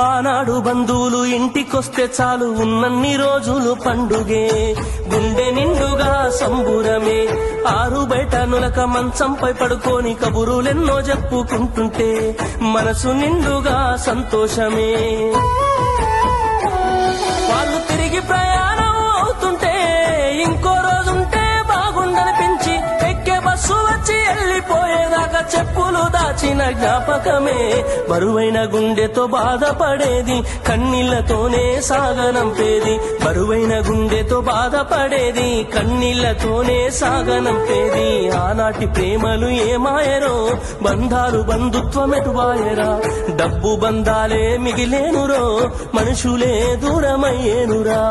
ఆనాడు బంధువులు ఇంటికొస్తే చాలు ఉన్నన్ని రోజులు పండుగే, గుండె నిండుగా సంబురమే. ఆరు బయట నులక మంచంపై పడుకొని కబురులెన్నో చెప్పుకుంటుంటే మనసు నిండుగా సంతోషమే. వాళ్ళు తిరిగి ప్రయాణం అవుతుంటే ఇంకో రోజుంటే బాగుండనిపించి ఎక్కే బస్సు వచ్చి వెళ్ళిపోయేదాకా చెప్పులు దాచిన జ్ఞాపకమే. బరువైన గుండెతో బాధపడేది కన్నీళ్లతోనే సాగనంపేది, బరువైన గుండెతో బాధపడేది కన్నీళ్లతోనే సాగనంపేది. ఆనాటి ప్రేమలు ఏమాయరో, బంధాలు బంధుత్వమెటువాయరా. డబ్బు బంధాలే మిగిలేనురో, మనుషులే దూరమయ్యేనురా.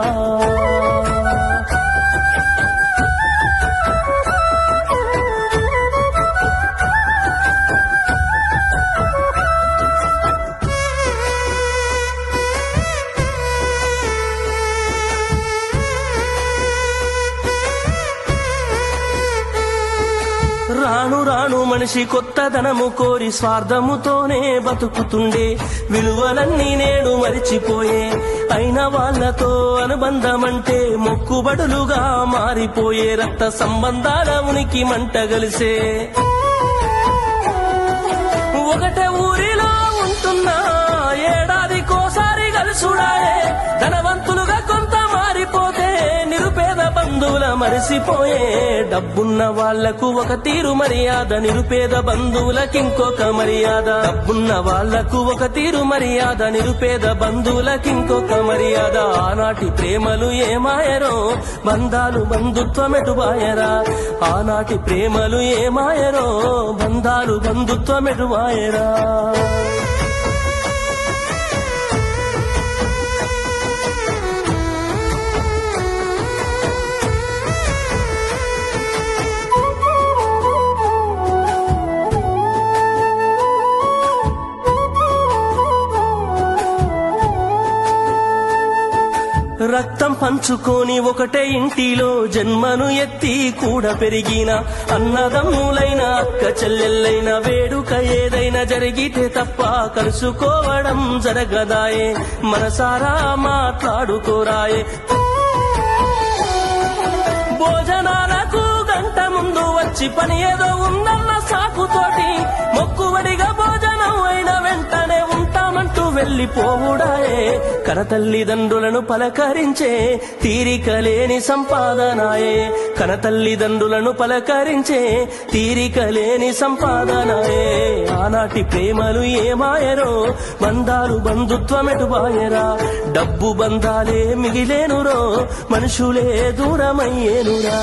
రాను రాను మనిషి కొత్తదనము కోరి స్వార్థముతోనే బతుకుతుండే, విలువలన్నీ నేడు మరిచిపోయే. అయిన వాళ్లతో అనుబంధమంటే మొక్కుబడులుగా మారిపోయే, రక్త సంబంధాల ఉనికి మంటగలిసే. ఒకటే ఊరిలో ఉంటున్నా ఏడాదికోసారి కలుసుడాయే, ధనవంతులుగా కొంత మారిపోతే నిరుపేద బంధువుల మరిసిపోయే. డబ్బున్న వాళ్లకు ఒక తీరు మర్యాద, నిరుపేద బంధువులకింకొక మర్యాద. డబ్బున్న వాళ్లకు ఒక తీరు మర్యాద, నిరుపేద బంధువులకింకొక మర్యాద. ఆనాటి ప్రేమలు ఏమాయరో, బంధాలు బంధుత్వమెటువాయరా. ఆనాటి ప్రేమలు ఏమాయరో, బంధాలు బంధుత్వమెటువాయరా. రక్తం పంచుకొని ఒకటే ఇంటిలో జన్మను ఎత్తి కూడా పెరిగిన అన్నదమ్ములైన అక్క చెల్లెళ్ళైన వేడుక ఏదైనా జరిగితే తప్ప కలుసుకోవడం జరగదాయే. మనసారా మాట్లాడుకోరాయే. భోజనాలకు గంట ముందు వచ్చి పని ఏదో ఉందన్న సాకుతోటి మొక్కువడిగా భోజనం అయిన వెంటనే ఉంటామంటూ వెళ్లిపోవుడాయే. కనతల్లిదండ్రులను పలకరించే తీరిక లేని సంపాదనాయే, కనతల్లిదండ్రులను పలకరించే తీరిక లేని సంపాదనాయే. ఆనాటి ప్రేమలు ఏమాయరో, బంధాలు బంధుత్వమెటువాయరా. డబ్బు బంధాలే మిగిలేనురో, మనుషులే దూరమయ్యేనురా.